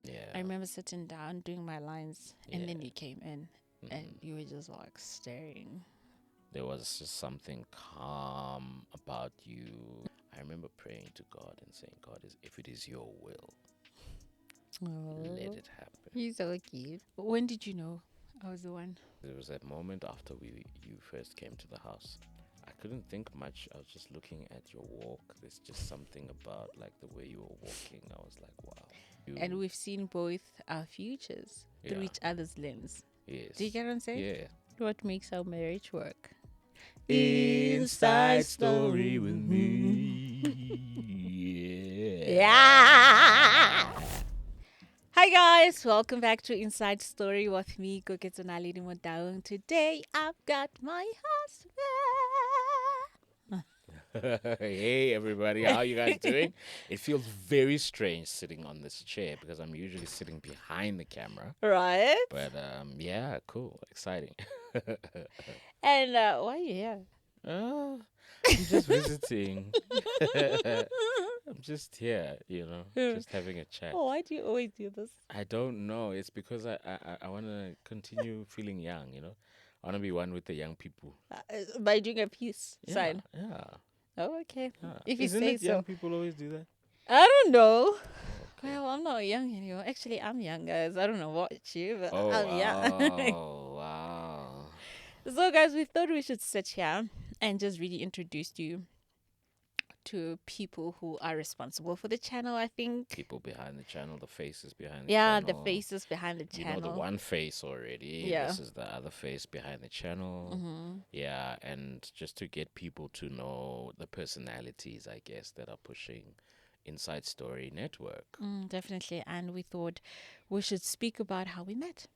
I Yeah. remember sitting down doing my lines, and then Yeah. you came in, and Mm. you were just like staring. There was just something calm about you. I remember praying to God and saying, God, if it is your will, let Oh, it happen. you're so cute. When did you know I was the one? There was that moment after you first came to the house. I couldn't think much. I was just looking at your walk. There's just something about like the way you were walking. I was like, wow. And You, we've seen both our futures through yeah, each other's lens. Do you yes, get what I'm saying? yeah. What makes our marriage work? Inside story with me. Yeah. Hi guys, welcome back to Inside Story with me, Koketso, Naledi, Motaung. Today I've got my Hey everybody, how you guys doing? It feels very strange sitting on this chair because I'm usually sitting behind the camera. husband. Right? But yeah, cool, exciting. And why are you here? uh, I'm just visiting. I'm just here, just having a chat. Oh, why do you always do this? I don't know. It's because I want to continue feeling young. I want to be one with the young people. By doing a peace Yeah, sign. yeah, Oh, okay. yeah. If you Isn't say it young so. people always do that? I don't know. Oh, okay. Well, I'm not young anymore. Actually, I'm young, guys. I don't know what you, but Oh, I'm young. wow, wow. So, guys, we thought we should sit here and just really introduce you to people who are responsible for the channel, I think. People behind the channel, the faces behind the Yeah, the channel. faces behind the You know the channel. one face already. Yeah. This is the other face behind the channel. Mm-hmm. Yeah, and just to get people to know the personalities, I guess, that are pushing Inside Story Network. Definitely. And we thought we should speak about how we met.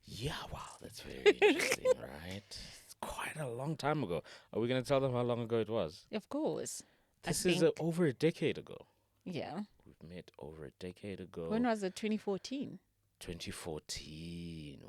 Yeah, wow, that's very interesting, right? It's quite a long time ago. Are we going to tell them how long ago it was? Of course. This I is think, over a decade ago. yeah. We've met over a decade When ago. was it? 2014? 2014.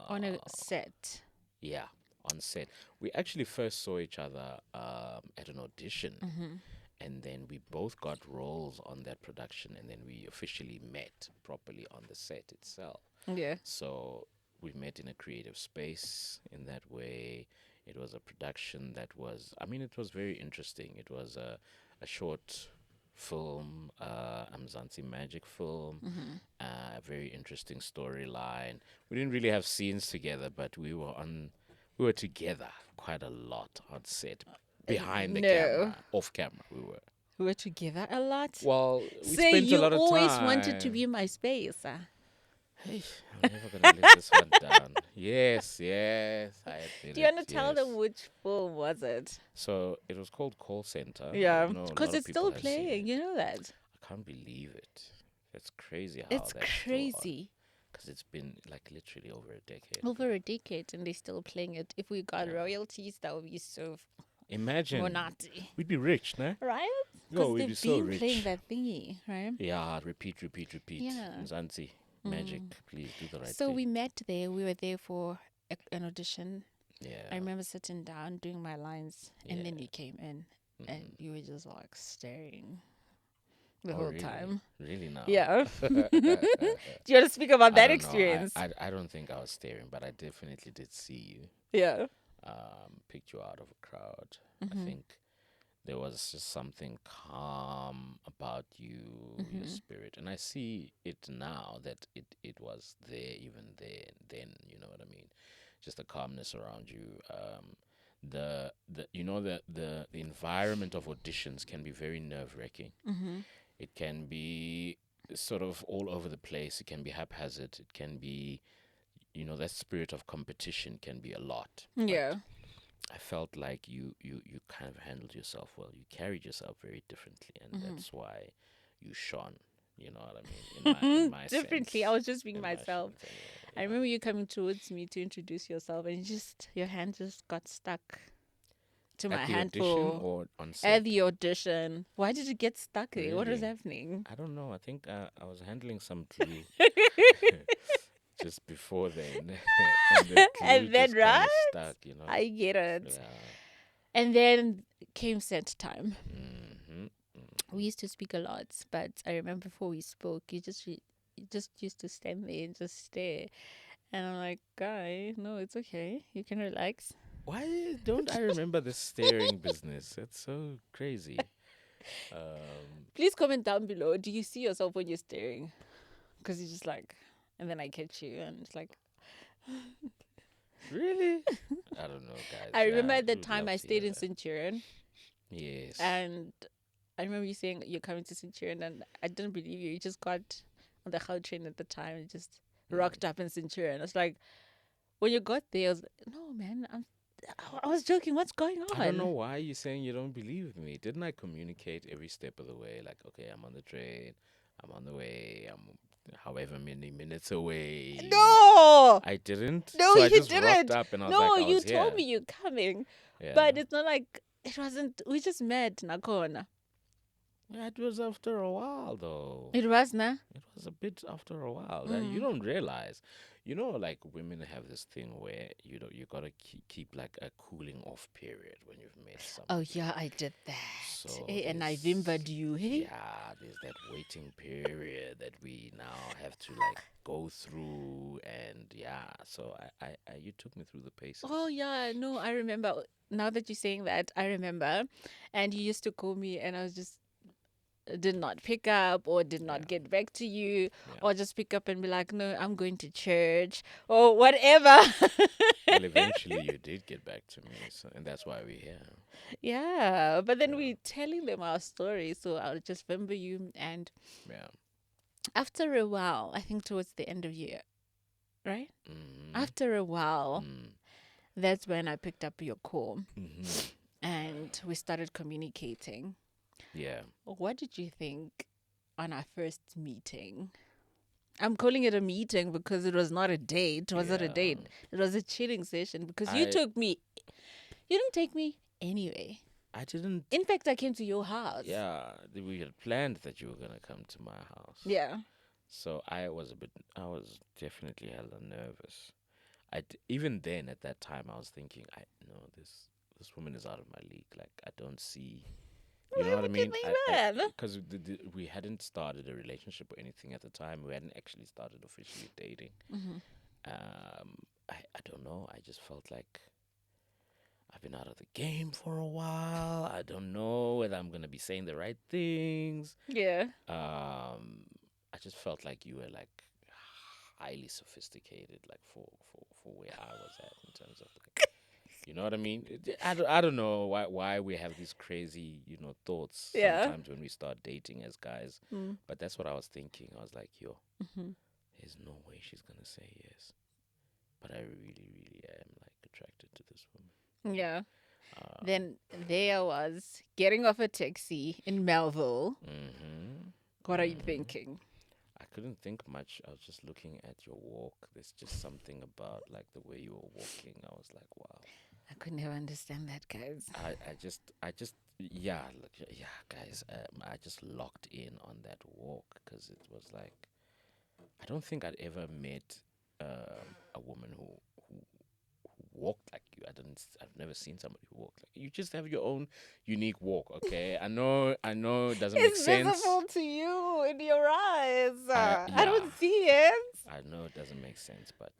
On a Wow. set. Yeah, on set. We actually first saw each other at an audition, Mm-hmm. and then we both got roles on that production, and then we officially met properly on the set itself. Yeah. So we met in a creative space in that way. It was a production that was, I mean, it was very interesting. It was a short film, Mzansi Magic film, Mm-hmm. a very interesting storyline. We didn't really have scenes together, but we were together quite a lot on set, behind the No. camera, off camera. We were. We were together a lot. Well, we Say, spent a you lot of always wanted to time. be my space. Hey, I'm never gonna let this one down. Yes, yes, I admit Do you it. want to tell them Yes. which film was it? So it was called Call Center. I Yeah, know a because lot of it's people still have seen playing. it. You know that. I can't believe it. It's crazy how It's that's still on. crazy. Because it's been like literally over a decade. Over a decade, and they're still playing it. If we got Yeah. royalties, that would be so Imagine. monati. We'd be rich, nah? Right? Yo, Because we'd be they've so been playing rich. that thingy, right? Yeah, repeat, repeat, repeat. Yeah. Nzansi, magic, please do the right So thing. we met there. We were there for an audition. Yeah. I remember sitting down doing my lines, and then Yeah. you came in, and Mhm. you were just like staring the Oh, whole really? time. Really now? Yeah. Do you want to speak about I that don't know. experience? I don't think I was staring, but I definitely did see you. Yeah. Picked you out of a crowd. I Mm-hmm. think there was just something calm about you, your spirit, and I see it now that it was there even there. Then you know what I mean. Just the calmness around you. The you know the environment of auditions can be very nerve wracking. Mm-hmm. It can be sort of all over the place. It can be haphazard. It can be, that spirit of competition can be a lot. But Yeah. I felt like you kind of handled yourself well. You carried yourself very differently, and that's why you shone. You know what I mean? In my Differently. I sense. was just being In my myself. sense, anyway. I remember you coming towards me to introduce yourself, and your hand just got stuck to my At the hand audition for or on at set? the audition. Why did it get stuck there? What was Really? happening? I don't know. I think I was handling some glue just before then, and the glue And then, just kind right? of stuck. I get it. Yeah. And then came set time. Mm-hmm. We used to speak a lot, but I remember before we spoke, you just used to stand there and just stare. And I'm like, guy, no, it's okay. You can relax. Why don't I remember the staring business? It's so crazy. Um, Please comment down below. Do you see yourself when you're staring? Because you're just like, and then I catch you, and it's like, really? I don't know, guys. I Yeah, remember at we that would time love I to hear stayed in that. Centurion, Yes. and I remember you saying you're coming to Centurion, and I didn't believe you. You just got on the Gau train at the time and just Mm. rocked up in Centurion. It's like, when you got there, I was like, no, man, I was joking. What's going I don't know on? why you're saying you don't believe me. Didn't I communicate every step of the way? Like, okay, I'm on the train, I'm on the way, I'm however many minutes away. No, I didn't. no, So I you just rocked didn't. up and I was like, No, I you was told here. me you're coming, Yeah. but it's not like it wasn't. We just met, Nakona. Yeah, it was after a while though. It was, nah. It was a bit after a while. That you Mm. don't realize. You know, like women have this thing where you gotta keep like a cooling off period when you've met Oh somebody. yeah, I did that. So Hey, and I there's, remembered you. Hey. yeah, there's that waiting period that we now have to like go through, and yeah. So you took me through the Oh paces. yeah, no, I remember. Now that you're saying that, I remember. And you used to call me, and I was just did not pick up or did Yeah, not get back to you, yeah. or just pick up and be like, no, I'm going to church or whatever. Well, eventually you did get back to me, so, and that's why we're here. Yeah, but then Yeah, we telling them our story, so I'll just remember you. And yeah. after a while, I think towards the end of year, right? Mm-hmm. After a while, Mm. that's when I picked up your call Mm-hmm. and we started communicating. Yeah. What did you think on our first meeting? I'm calling it a meeting because it was not a date. Was it a Yeah. date? It was a chilling session because you I took me. You didn't take me anyway. I didn't. In fact, I came to your house. Yeah, we had planned that you were gonna come to my house, Yeah. so I was definitely hella nervous. Even then at that time I was thinking, I no, this woman is out of my league. Like I don't see, you know Why what I would you mean? think I that? because we hadn't started a relationship or anything at the time. We hadn't actually started officially dating. Mm-hmm. I don't know. I just felt like I've been out of the game for a while. I don't know whether I'm gonna be saying the right things. Yeah. I just felt like you were like highly sophisticated, like for where I was at in terms of like, you know what I mean? I don't know why we have these crazy, thoughts Yeah. sometimes when we start dating as guys, Mm. but that's what I was thinking. I was like, yo, Mm-hmm. there's no way she's gonna say yes, but I really, really am like attracted to this woman. Yeah. Um, Then there I was getting off a taxi in Melville. mm-hmm, What are you mm-hmm. thinking? I couldn't think much. I was just looking at your walk. There's just something about like the way you were walking. I was like, wow. I could never understand that, guys. Yeah, yeah, guys. I just locked in on that walk because it was like I don't think I'd ever met a woman who walked like you. I've never seen somebody who walked like you. Just have your own unique walk, okay? I know it doesn't make It's sense. visible to you in your eyes. I Yeah, don't see it. I know it doesn't make sense, but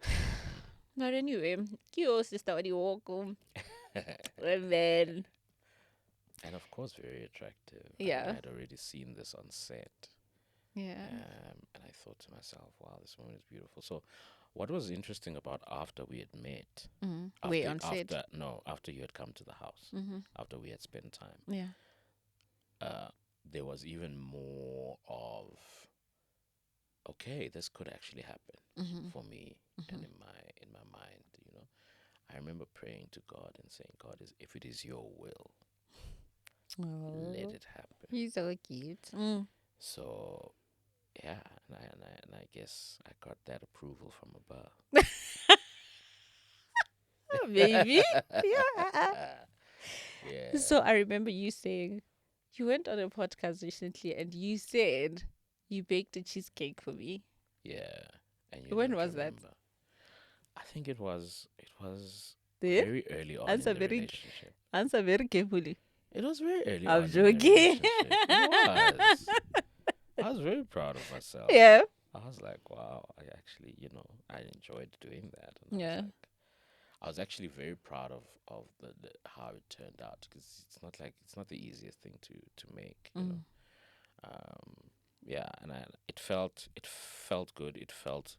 But anyway, you sister when you walk home. And then, and of course very attractive. I mean, yeah. I'd already seen this on set, Yeah. and I thought to myself, wow, this woman is beautiful. So, what was interesting about after we had met, Mm. Wait, on set. after you had come to the house, Mm-hmm. after we had spent time, Yeah. uh, there was even more of okay, this could actually happen Mm-hmm. for me, and in my mind, I remember praying to God and saying, God, if it is your will, let Oh, it happen. he's so cute. Mm. So yeah, and I guess I got that approval from above. Maybe. Yeah. Yeah, So I remember you saying you went on a podcast recently and you said you baked a cheesecake for me. yeah. And you When didn't was that? remember. I think it was There? very early on in Answer the very relationship. answer very carefully. It was very early I'm on in the joking. relationship. It was. I was very proud of myself. Yeah. I was like, wow, I actually, I enjoyed doing that, and Yeah. I was actually very proud of the how it turned out, because it's not the easiest thing to make, Mm. Um, yeah, and it felt good. It felt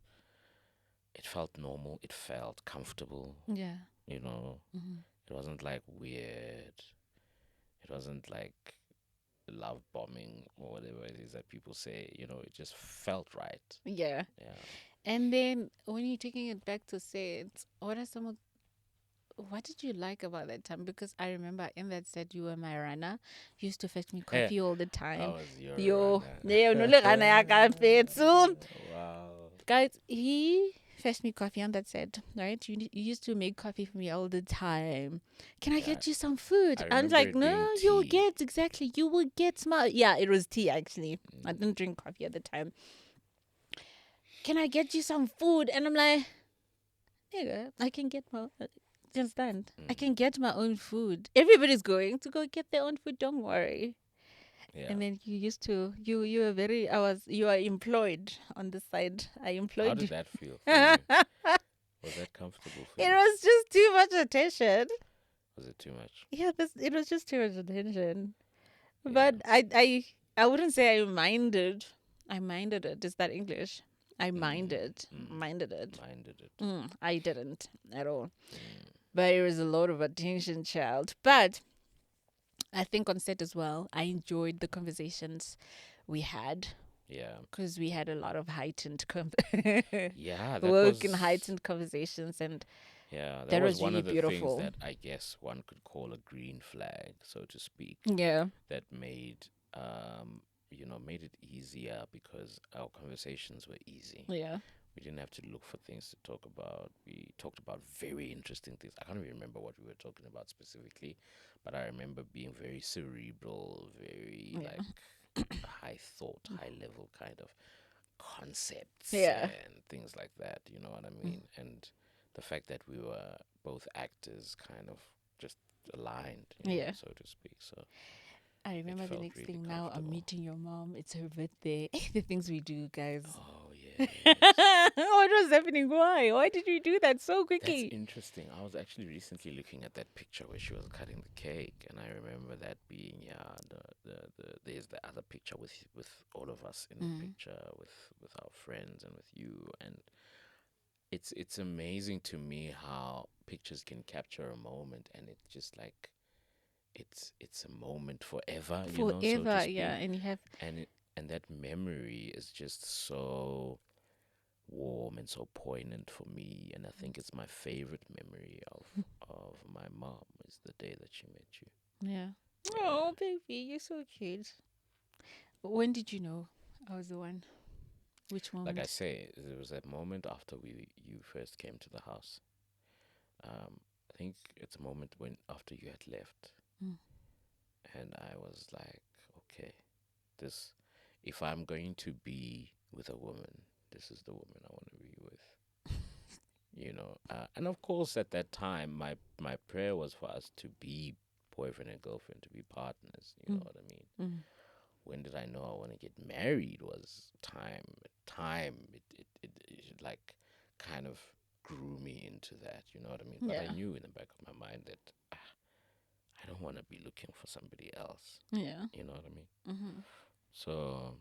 normal. It felt comfortable. Yeah. You know, Hmm. it wasn't like weird. It wasn't like love bombing or whatever it is that people say. It just felt right. Yeah. Yeah. And then when you're taking it back to say it, what are some of what did you like about that time? Because I remember in that set you were my runner. You used to fetch me I coffee all the time. was your Yo, yeah, no runner. le runner ya ka fetso. Wow. Guys, he fetched me coffee on that set, right? You used to make coffee for me all the time. Can I Yeah, get you some food? I I was remember like, it no, being you'll tea. get exactly. You will get smart. Yeah, it was tea actually. I Mm, didn't drink coffee at the time. Can I get you some food? And I'm like, nigga, I can get my just stand. I mm, can get my own food. Everybody's going to go get their own food. Don't worry. yeah. And then you used to you were very you are employed on the side. I How employed did you. that feel for you? It Was that comfortable for you? was just too much attention. Was it too much? Yeah, it was just too much attention. Yeah. But I wouldn't say I minded. I minded it. Is that English? I Mm, mm, minded it. minded it. I didn't at all. Mm, But it was a lot of attention, child. But I think on set as well, I enjoyed the conversations we had yeah. because we had a lot of heightened, Yeah, that woke and was heightened conversations, and yeah, that that was was one really of the things beautiful. that I guess one could call a green flag, so to speak, Yeah, that um made it easier because our conversations were easy. yeah, We didn't have to look for things to talk about. We talked about very interesting things. I can't even remember what we were talking about specifically, but I remember being very cerebral, very yeah, like high thought, high level kind of concepts yeah, and things like that. You know what I mm, mean? And the fact that we were both actors kind of just aligned, yeah. so to speak. So I it remember the felt next really thing now. I'm comfortable. meeting your mom. It's her birthday. the things we do, guys. Oh, yes. What was happening? Why? Why did you do that so That's quickly? interesting. I was actually recently looking at that picture where she was cutting the cake, and I remember that being, yeah, there's the other picture with all of us in the Mm. picture with our friends and with you, and it's amazing to me how pictures can capture a moment, and it's just like it's a moment forever, so to Forever, yeah. speak, And you have, and that memory is just so warm and so poignant for me, and I think it's my favorite memory of my mom is the day that she met you. yeah. Yeah. Oh, baby, you're so cute. When did you know I was the one? Which Like I moment? say, there was that moment after we you first came to the house. I think it's a moment when after you had left, Mm. and I was like, okay, this if I'm going to be with a woman, this is the woman I want to be with. And of course at that time my prayer was for us to be boyfriend and girlfriend, to be partners, you know Mm. what I mean. Mm. When did I know I want to get married was time it like kind of grew me into that, you know what I mean. But I Yeah. knew in the back of my mind that I don't want to be looking for somebody else, Yeah. you know what I mean. Mm-hmm. So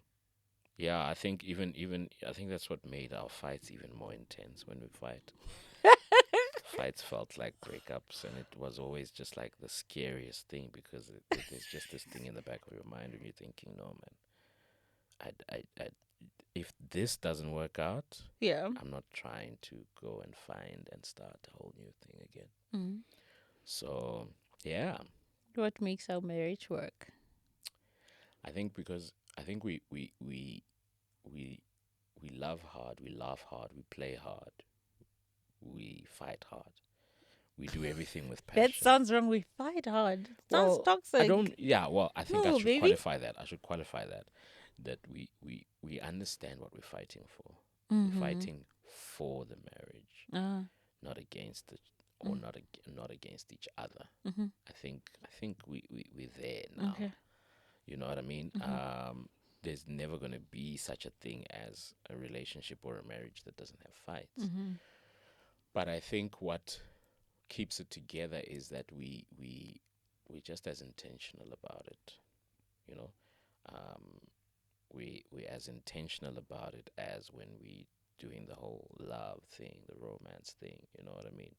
yeah, I think that's what made our fights even more intense. When we fights felt like breakups, and it was always just like the scariest thing, because there's just this thing in the back of your mind when you're thinking, no man, I if this doesn't work out, Yeah. I'm not trying to go and find and start a whole new thing again. Mm. So yeah, What makes our marriage work? I think we we love hard, we laugh hard, we play hard, we fight hard, we do everything with That passion. sounds wrong. We fight hard. Sounds Well, I don't. toxic. Yeah. Well, I think I No, should baby. qualify that. I should qualify that we understand what we're fighting for. We're Mm-hmm. fighting for the marriage, Uh, not against the, or mm, not against each other. mm-hmm. I think we're there now. Okay. You know what I mean? Mm-hmm. there's never going to be such a thing as a relationship or a marriage that doesn't have fights. Mm-hmm. But I think what keeps it together is that we're just as intentional about it. You know, um, we as intentional about it as when we doing the whole love thing, the romance thing. You know what I mean?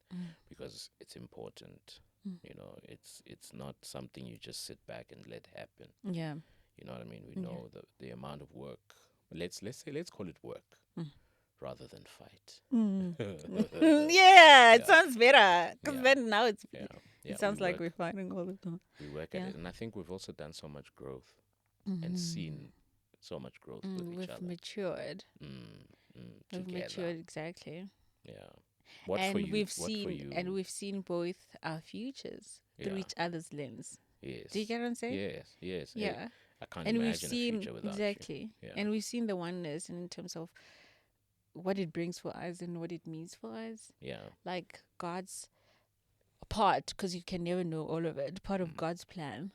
Because it's important. Mm. You know, it's not something you just sit back and let happen. Yeah. You know what I mean? We Yeah. know the amount of work. Let's call it work Mm. rather than fight. Mm. Yeah, it Yeah, sounds better. Because yeah, then now yeah, yeah. it sounds like we're fighting all the time. We work at Yeah. it, and I think we've also done so much growth and Mm. seen so much growth with each We've other. matured. We've Together. matured exactly. Yeah. What for you? What for you? We've seen both our futures through Yeah. each other's lens. Do you Yes. get what I'm saying? Yes. Yes. Yeah. I can't And we've imagine a seen future without you. exactly. Yeah. And we've seen the oneness in terms of what it brings for us and what it means for us. Yeah. Like God's part, because you can never know all of it, part of God's plan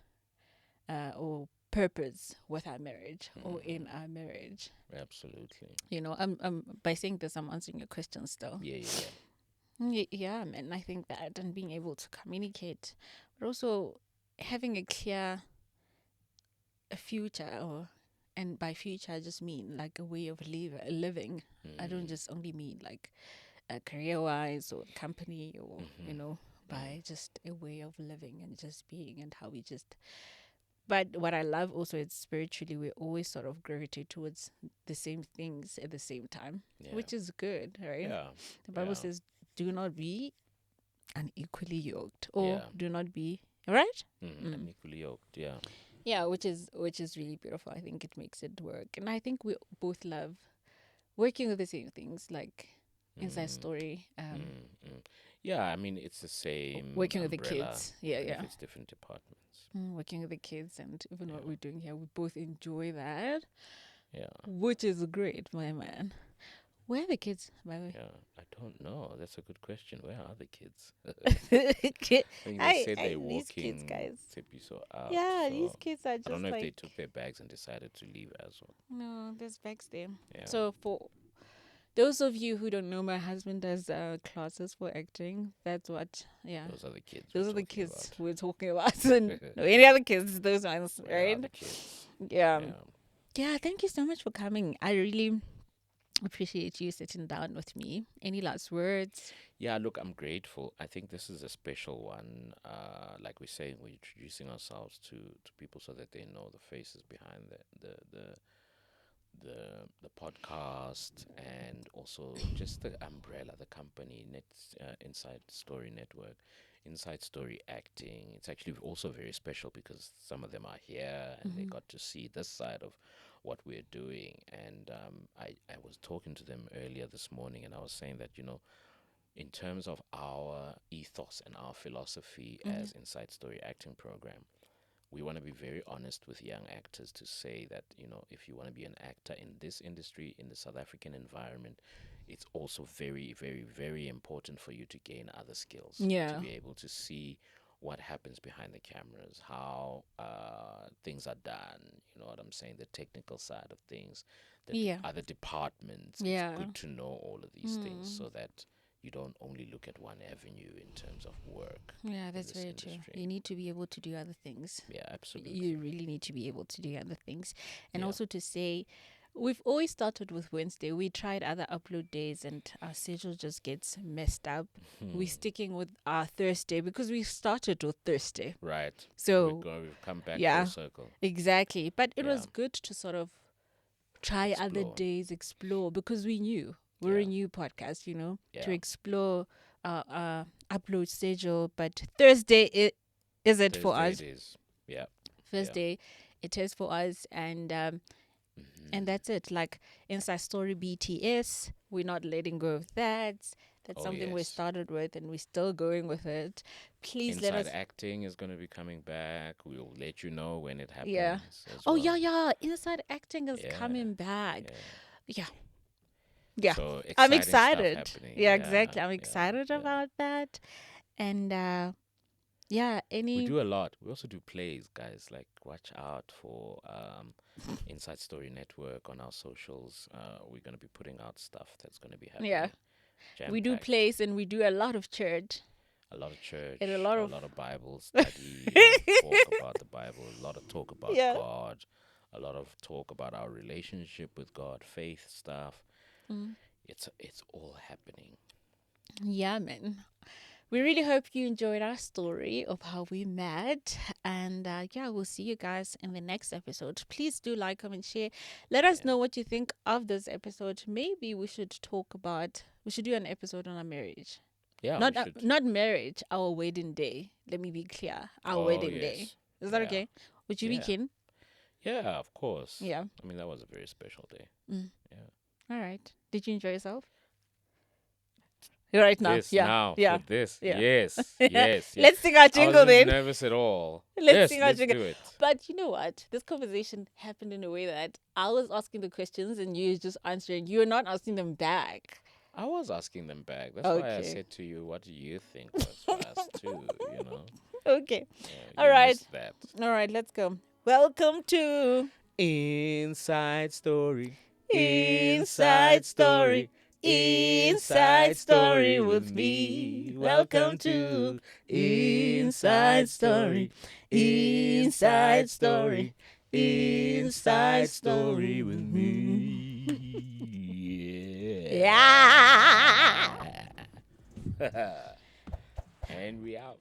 or purpose with our marriage or in our marriage. Absolutely. You know, I'm by saying this, I'm answering your question still. Yeah. Yeah. Yeah, man, I think that, and being able to communicate, but also having a clear future, and by future I just mean like a way of living. I don't just only mean like career wise or company or by just a way of living and just being and how we just. But what I love also is spiritually we always sort of gravitate towards the same things at the same time, Yeah. which is good, right? Yeah. The Bible Yeah. says, "Do not be unequally yoked," or Yeah. "Do not be." Right? And equally yoked. Yeah. Yeah, which is really beautiful. I think it makes it work, and I think we both love working with the same things, like Inside Story, Yeah. I mean, it's the same working with the umbrella, kids. Yeah, even if yeah. it's different departments. Working with the kids, and even what Yeah. we're doing here, we both enjoy that, Yeah. which is great, my man. Where are the kids, by the way? Yeah. I don't know. That's a good question. Where are the kids? I, I think they said they're these kids, walking guys. Tepiso out. Yeah, these So kids are I don't just know if they like took their bags and decided to leave as well. no, there's bags there. Yeah. So for those of you who don't know, my husband does classes for acting. That's what, yeah. Those are the kids Those we're are the talking kids about. we're talking about. And no, any other kids, those ones, Where are right? the kids? Yeah. Yeah. Yeah, thank you so much for coming. I really appreciate you sitting down with me. Any last words? Yeah, look, I'm grateful. I think this is a special one. Like we say, we're introducing ourselves to people so that they know the faces behind the podcast, and also just the umbrella, the company, Inside Story Network, Inside Story Acting. It's actually also very special because some of them are here and they got to see this side of what we're doing. And I was talking to them earlier this morning, and I was saying that, in terms of our ethos and our philosophy as Inside Story Acting Program, we want to be very honest with young actors to say that, if you want to be an actor in this industry, in the South African environment, it's also very, very, very important for you to gain other skills, Yeah. to be able to see what happens behind the cameras, how things are done, you know what I'm saying, the technical side of things, the Yeah. other departments. Yeah. It's good to know all of these things so that you don't only look at one avenue in terms of work. Yeah, in that's this very true. industry. You need to be able to do other things. Yeah, absolutely. You really need to be able to do other things. And Yeah. also to say, we've always started with Wednesday. We tried other upload days and our schedule just gets messed up. We're sticking with our Thursday because we started with Thursday. Right. So, We've come back yeah, full circle. exactly. But it Yeah. was good to sort of try other Explore. days, explore, because we knew we're a Yeah. new podcast, to Yeah. explore upload schedule. But Thursday is it for us. Thursday it is. Yeah. Thursday it is for us, and that's it. Like Inside Story BTS, we're not letting go of that. That's Oh, something we yes. started with, and we're still going with it. Please Inside let us. acting is going to be coming back. We'll let you know when it happens. Yeah. As Oh well. yeah. Inside acting is Yeah. coming back. Yeah. Yeah. So I'm exciting stuff excited. happening. Yeah, exactly. I'm Yeah. excited Yeah. about that. And We do a lot. We also do plays, guys. Like, watch out for Inside Story Network on our socials. We're going to be putting out stuff that's going to be Yeah. happening. Jam We do packed. plays and we do a lot of church A lot of and a church, lot a of lot of Bible study, a lot of talk about the Bible, a lot of talk about yeah. God, a lot of talk about our relationship with God, faith stuff. Mm. It's all happening. Yeah, man. We really hope you enjoyed our story of how we met. And yeah, we'll see you guys in the next episode. Please do like, comment, share. Let us Yeah. know what you think of this episode. Maybe we should do an episode on our marriage. Yeah, we Not should. not marriage, our wedding day. Let me be clear. Our Oh, wedding day. yes. Is that Yeah. okay? Would you be Yeah. keen? Yeah, of course. Yeah. I mean, that was a very special day. Mm. Yeah. All right. Did you enjoy yourself? Right now. This Yeah. now for Yeah. this. Yeah. Yes. Yes. Yes. Let's sing our I jingle wasn't then. nervous at all. Let's Yes, sing our let's jingle. do it. But you know what? This conversation happened in a way that I was asking the questions and you just answering. You're not asking them back. I was asking them back. That's why I Okay. said to you, what do you think was fast too, you know? Okay. Yeah, All you right. missed that. All right. Let's go. Welcome to Inside story. Inside Story. Inside Story with me. Welcome to Inside Story. Inside Story. Inside Story with me. Yeah. Yeah. And we out.